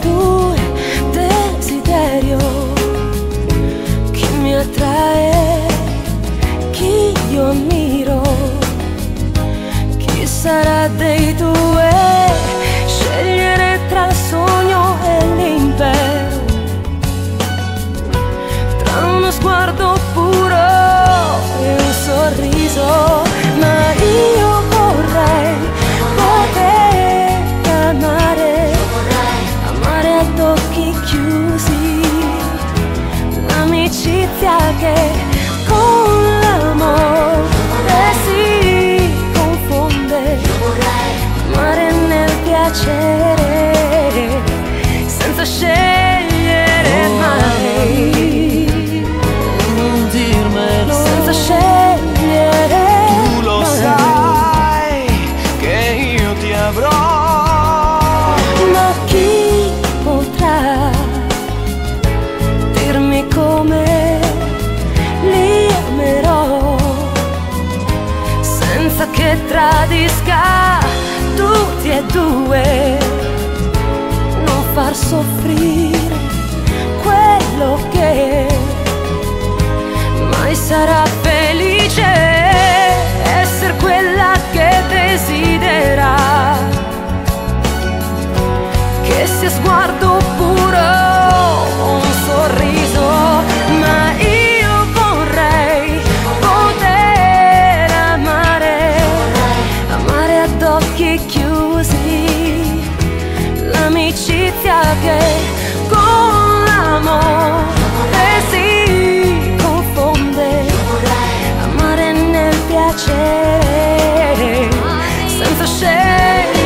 due desiderio, chi mi attrae, chi io ammiro, chi sarà dei due, scegliere tra il sogno e l'impero, tra uno sguardo puro e un sorriso, ma io vorrei poter amare, amare ad occhi chiusi, l'amicizia che con l'amore si confonde, amare nel piacere senza scegliere mai, non dirmelo, senza scegliere. tu lo sai che io ti avrò. Ma chi potrà dirmi come li amerò senza che tradisca tutti e due, non far soffrire quello che mai sarà felice, essere quella che desidera, che sia sguardo puro, un sorriso, ma io vorrei poter amare, amare ad occhi chiusi, l'amicizia che con l'amore si confonde, amare nel piacere senza scegliere